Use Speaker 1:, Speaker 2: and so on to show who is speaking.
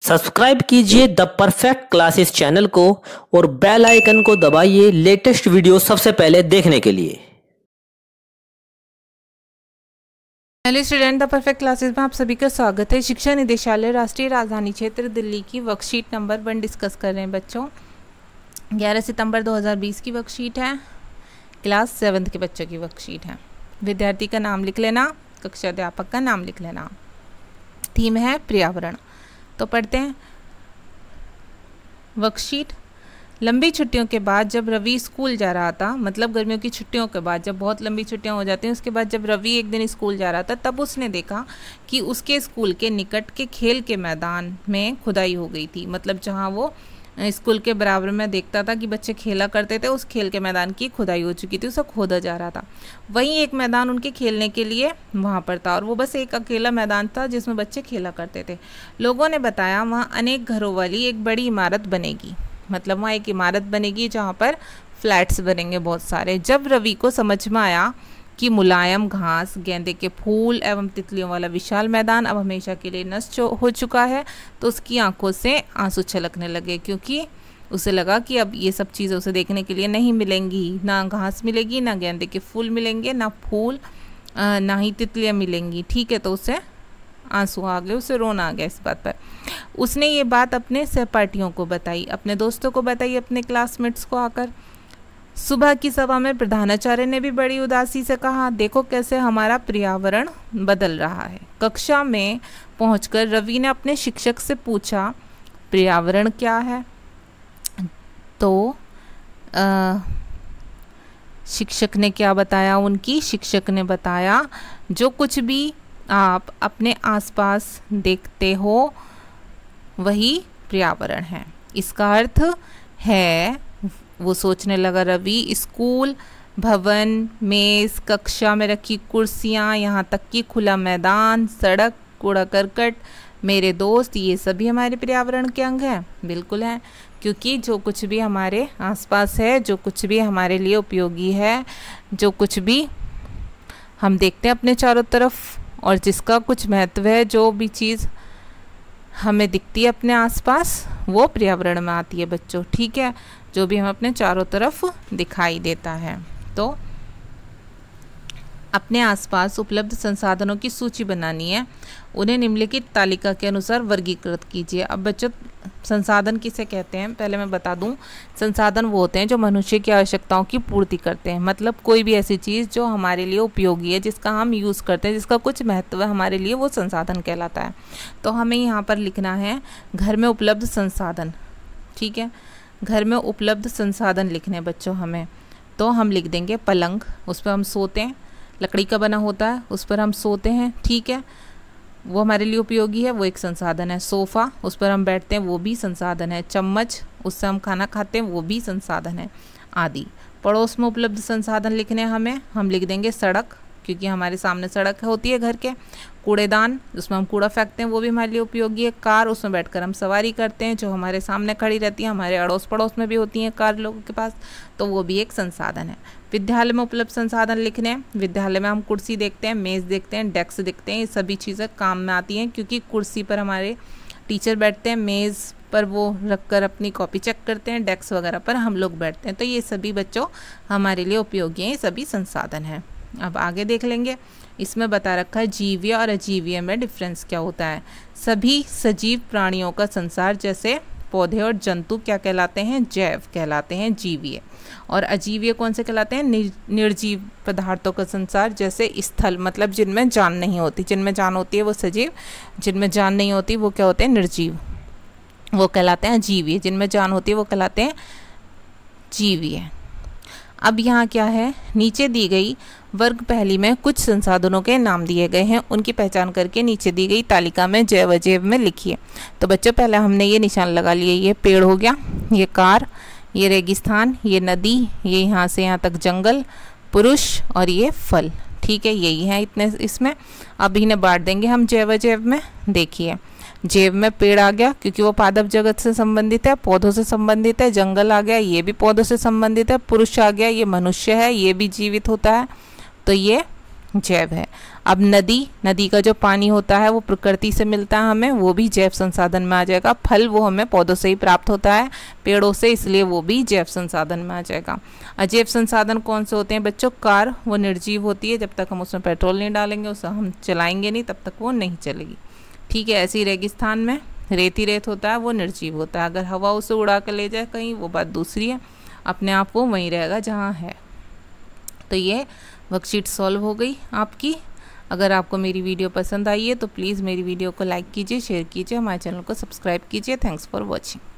Speaker 1: Subscribe कीजिए the perfect classes channel को और बेल आइकन को दबाइए लेटेस्ट वीडियो सबसे पहले देखने के लिए।
Speaker 2: Hello student, the perfect classes में आप सभी का स्वागत है। शिक्षा निदेशालय राष्ट्रीय राजधानी क्षेत्र दिल्ली की वर्कशीट नंबर 1 डिस्कस कर रहे हैं बच्चों। 11 सितंबर 2020 की वर्कशीट है, क्लास 7 के बच्चों की वर्कशीट है। विद्यार्थी का नाम लिख लेना, कक्षा अध्यापक का नाम लिख लेना। थीम है पर्यावरण। तो पढ़ते हैं वर्कशीट। लंबी छुट्टियों के बाद जब रवि स्कूल जा रहा था, मतलब गर्मियों की छुट्टियों के बाद जब बहुत लंबी छुट्टियां हो जाती हैं, उसके बाद जब रवि एक दिन स्कूल जा रहा था, तब उसने देखा कि उसके स्कूल के निकट के खेल के मैदान में खुदाई हो गई थी। मतलब जहां वो स्कूल के बराबर में देखता था कि बच्चे खेला करते थे, उस खेल के मैदान की खुदाई हो चुकी थी, उसे खोदा जा रहा था। वहीं एक मैदान उनके खेलने के लिए वहाँ पर था, और वो बस एक अकेला मैदान था जिसमें बच्चे खेला करते थे। लोगों ने बताया वहाँ अनेक घरों वाली एक बड़ी इमारत बनेगी। मतलब वहाँ एक इमारत बनेगी जहाँ पर फ्लैट्स बनेंगे बहुत सारे। जब रवि को समझ में आया कि मुलायम घास, गेंदे के फूल एवं तितलियों वाला विशाल मैदान अब हमेशा के लिए नष्ट हो चुका है, तो उसकी आंखों से आंसू छलकने लगे, क्योंकि उसे लगा कि अब ये सब चीज़ें उसे देखने के लिए नहीं मिलेंगी। ना घास मिलेगी, ना गेंदे के फूल मिलेंगे, ना फूल, ना ही तितलियाँ मिलेंगी। ठीक है, तो उसे आंसू आ गए, उसे रोना आ गया इस बात पर। उसने ये बात अपने सहपाठियों को बताई, अपने दोस्तों को बताई, अपने क्लासमेट्स को आकर। सुबह की सभा में प्रधानाचार्य ने भी बड़ी उदासी से कहा, देखो कैसे हमारा पर्यावरण बदल रहा है। कक्षा में पहुंचकर रवि ने अपने शिक्षक से पूछा, पर्यावरण क्या है? तो शिक्षक ने क्या बताया? उनकी शिक्षक ने बताया, जो कुछ भी आप अपने आसपास देखते हो वही पर्यावरण है। इसका अर्थ है, वो सोचने लगा रवि, स्कूल, भवन, मेज, कक्षा में रखी कुर्सियाँ, यहाँ तक कि खुला मैदान, सड़क, कूड़ा करकट, मेरे दोस्त, ये सभी हमारे पर्यावरण के अंग हैं। बिल्कुल हैं, क्योंकि जो कुछ भी हमारे आसपास है, जो कुछ भी हमारे लिए उपयोगी है, जो कुछ भी हम देखते हैं अपने चारों तरफ, और जिसका कुछ महत्व है, जो भी चीज़ हमें दिखती है अपने आसपास, वो पर्यावरण में आती है बच्चों। ठीक है, जो भी हम अपने चारों तरफ दिखाई देता है। तो अपने आसपास उपलब्ध संसाधनों की सूची बनानी है, उन्हें निम्नलिखित तालिका के अनुसार वर्गीकृत कीजिए। अब बच्चों, संसाधन किसे कहते हैं पहले मैं बता दूं। संसाधन वो होते हैं जो मनुष्य की आवश्यकताओं की पूर्ति करते हैं। मतलब कोई भी ऐसी चीज़ जो हमारे लिए उपयोगी है, जिसका हम यूज़ करते हैं, जिसका कुछ महत्व है हमारे लिए, वो संसाधन कहलाता है। तो हमें यहाँ पर लिखना है घर में उपलब्ध संसाधन। ठीक है, घर में उपलब्ध संसाधन लिखने बच्चों हमें। तो हम लिख देंगे पलंग, उस पर हम सोते हैं, लकड़ी का बना होता है, उस पर हम सोते हैं। ठीक है, वो हमारे लिए उपयोगी है, वो एक संसाधन है। सोफ़ा, उस पर हम बैठते हैं, वो भी संसाधन है। चम्मच, उससे हम खाना खाते हैं, वो भी संसाधन है, आदि। पड़ोस में उपलब्ध संसाधन लिखने हमें, हम लिख देंगे सड़क, क्योंकि हमारे सामने सड़क होती है घर के। कूड़ेदान, जिसमें हम कूड़ा फेंकते हैं, वो भी हमारे लिए उपयोगी है। कार, उसमें बैठकर हम सवारी करते हैं, जो हमारे सामने खड़ी रहती है, हमारे अड़ोस पड़ोस में भी होती हैं कार लोगों के पास, तो वो भी एक संसाधन है। विद्यालय में उपलब्ध संसाधन लिखने हैं। विद्यालय में हम कुर्सी देखते हैं, मेज़ देखते हैं, डेस्क देखते हैं, ये सभी चीज़ें काम में आती हैं, क्योंकि कुर्सी पर हमारे टीचर बैठते हैं, मेज़ पर वो रखकर अपनी कॉपी चेक करते हैं, डेस्क वगैरह पर हम लोग बैठते हैं। तो ये सभी बच्चों हमारे लिए उपयोगी हैं, ये सभी संसाधन हैं। अब आगे देख लेंगे। इसमें बता रखा है जीवीय और अजीवीय में डिफरेंस क्या होता है। सभी सजीव प्राणियों का संसार, जैसे पौधे और जंतु, क्या कहलाते हैं? जैव कहलाते हैं, जीवीय। और अजीवीय कौन से कहलाते हैं? निर्जीव पदार्थों का संसार, जैसे स्थल, मतलब जिनमें जान नहीं होती। जिनमें जान होती है वो सजीव, जिनमें जान नहीं होती वो क्या होते हैं? निर्जीव, वो कहलाते हैं अजीवीय। जिनमें जान होती है वो कहलाते हैं जीवीय। अब यहाँ क्या है, नीचे दी गई वर्ग पहली में कुछ संसाधनों के नाम दिए गए हैं, उनकी पहचान करके नीचे दी गई तालिका में जैव अजैव में लिखिए। तो बच्चों, पहले हमने ये निशान लगा लिए, ये पेड़ हो गया, ये कार, ये रेगिस्तान, ये नदी, ये यहाँ से यहाँ तक जंगल, पुरुष, और ये फल। ठीक है, यही है इतने इसमें। अब इन्हें बांट देंगे हम जैव अजैव में। देखिए, जैव में पेड़ आ गया, क्योंकि वो पादप जगत से संबंधित है, पौधों से संबंधित है। जंगल आ गया, ये भी पौधों से संबंधित है। पुरुष आ गया, ये मनुष्य है, ये भी जीवित होता है, तो ये जैव है। अब नदी का जो पानी होता है वो प्रकृति से मिलता है हमें, वो भी जैव संसाधन में आ जाएगा। फल वो हमें पौधों से ही प्राप्त होता है, पेड़ों से, इसलिए वो भी जैव संसाधन में आ जाएगा। अजैव संसाधन कौन से होते हैं बच्चों? कार वो निर्जीव होती है, जब तक हम उसमें पेट्रोल नहीं डालेंगे, उसे हम चलाएंगे नहीं, तब तक वो नहीं चलेगी। ठीक है, ऐसे ही रेगिस्तान में रेत होता है, वो निर्जीव होता है। अगर हवा उसे उड़ा कर ले जाए कहीं, वो बात दूसरी है, अपने आप वो वहीं रहेगा जहाँ है। तो ये वर्कशीट सॉल्व हो गई आपकी। अगर आपको मेरी वीडियो पसंद आई है तो प्लीज़ मेरी वीडियो को लाइक कीजिए, शेयर कीजिए, हमारे चैनल को सब्सक्राइब कीजिए। Thanks for watching.